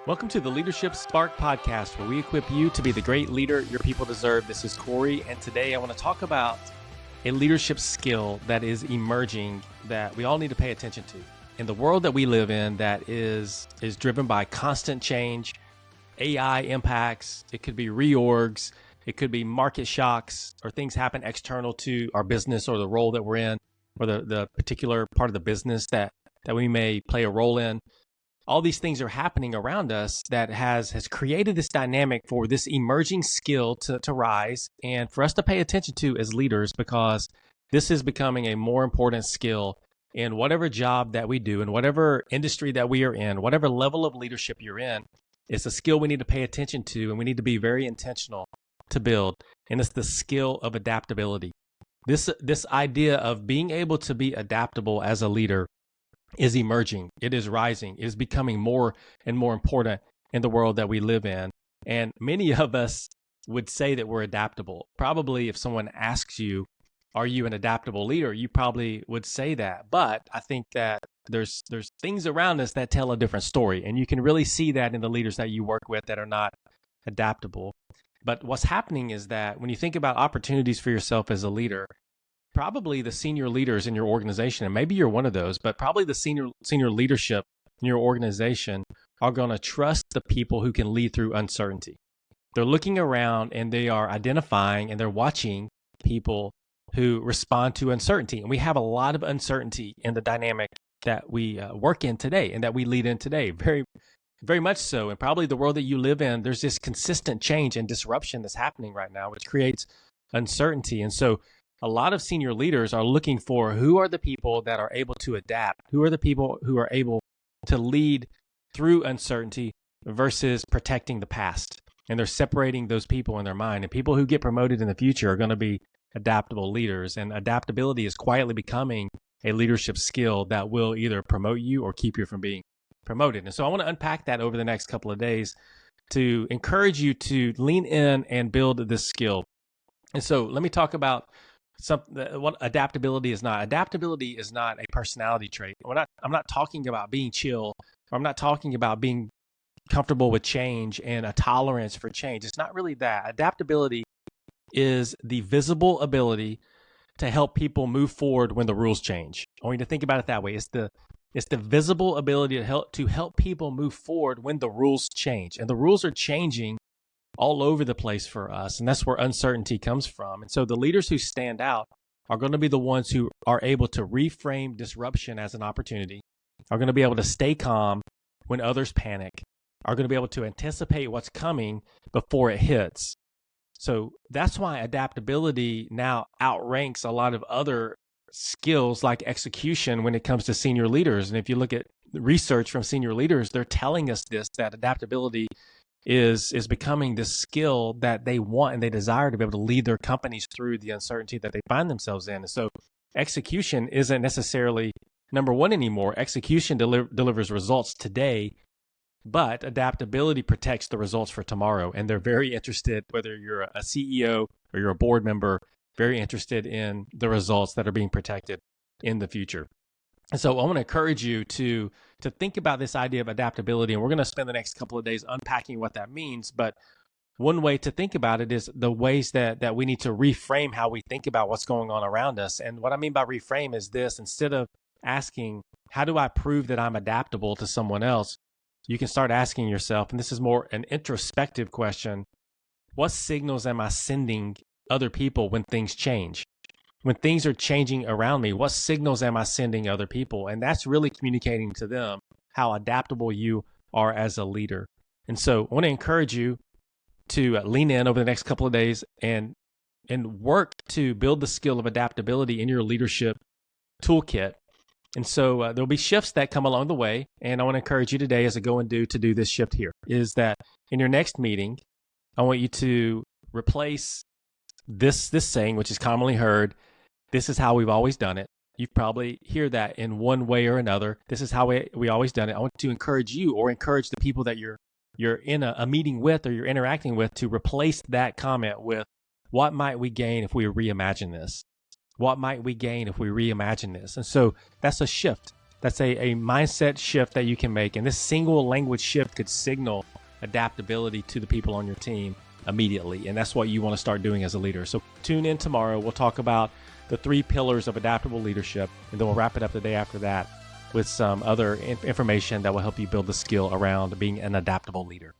Welcome to the Leadership Spark podcast, where we equip you to be the great leader your people deserve. This is Corey, and today I want to talk about a leadership skill that is emerging that we all need to pay attention to. In the world that we live in that is driven by constant change, AI impacts, it could be reorgs, it could be market shocks, or things happen external to our business or the role that we're in, or the particular part of the business that we may play a role in. All these things are happening around us that has created this dynamic for this emerging skill to rise and for us to pay attention to as leaders, because this is becoming a more important skill in whatever job that we do, in whatever industry that we are in, whatever level of leadership you're in. It's a skill we need to pay attention to, and we need to be very intentional to build. And it's the skill of adaptability. This idea of being able to be adaptable as a leader is emerging. It is rising. It is becoming more and more important in the world that we live in. And many of us would say that we're adaptable. Probably if someone asks you, are you an adaptable leader? You probably would say that. But I think that there's things around us that tell a different story. And you can really see that in the leaders that you work with that are not adaptable. But what's happening is that when you think about opportunities for yourself as a leader, probably the senior leaders in your organization, and maybe you're one of those, but probably the senior leadership in your organization are going to trust the people who can lead through uncertainty. They're looking around and they are identifying and they're watching people who respond to uncertainty. And we have a lot of uncertainty in the dynamic that we work in today and that we lead in today. Very, very much so. And probably the world that you live in, there's this consistent change and disruption that's happening right now, which creates uncertainty. And so a lot of senior leaders are looking for who are the people that are able to adapt, who are the people who are able to lead through uncertainty versus protecting the past. And they're separating those people in their mind. And people who get promoted in the future are going to be adaptable leaders. And adaptability is quietly becoming a leadership skill that will either promote you or keep you from being promoted. And so I want to unpack that over the next couple of days to encourage you to lean in and build this skill. And so let me talk about what adaptability is not. Adaptability is not a personality trait. I'm not talking about being chill, or I'm not talking about being comfortable with change and a tolerance for change. It's not really that. Adaptability is the visible ability to help people move forward when the rules change. I want you to think about it that way. It's the visible ability to help people move forward when the rules change. And the rules are changing all over the place for us. And that's where uncertainty comes from. And so the leaders who stand out are going to be the ones who are able to reframe disruption as an opportunity, are going to be able to stay calm when others panic, are going to be able to anticipate what's coming before it hits. So that's why adaptability now outranks a lot of other skills like execution when it comes to senior leaders. And if you look at research from senior leaders, they're telling us that adaptability is becoming this skill that they want and they desire to be able to lead their companies through the uncertainty that they find themselves in. And so execution isn't necessarily number one anymore. Execution delivers results today, but adaptability protects the results for tomorrow. And they're very interested, whether you're a CEO or you're a board member, very interested in the results that are being protected in the future. And so I want to encourage you to think about this idea of adaptability, and we're going to spend the next couple of days unpacking what that means. But one way to think about it is the ways that we need to reframe how we think about what's going on around us. And what I mean by reframe is this: instead of asking, how do I prove that I'm adaptable to someone else, you can start asking yourself, and this is more an introspective question, what signals am I sending other people when things change? When things are changing around me, what signals am I sending other people? And that's really communicating to them how adaptable you are as a leader. And so I want to encourage you to lean in over the next couple of days and work to build the skill of adaptability in your leadership toolkit. And so there'll be shifts that come along the way. And I want to encourage you today as I go and do this shift here, is that in your next meeting, I want you to replace this saying, which is commonly heard, this is how we've always done it. You probably hear that in one way or another. This is how we always done it. I want to encourage you, or encourage the people that you're in a meeting with or you're interacting with, to replace that comment with, what might we gain if we reimagine this? What might we gain if we reimagine this? And so that's a shift That's a mindset shift that you can make. And this single language shift could signal adaptability to the people on your team immediately. And that's what you want to start doing as a leader. So tune in tomorrow. We'll talk about the 3 pillars of adaptable leadership, and then we'll wrap it up the day after that with some other information that will help you build the skill around being an adaptable leader.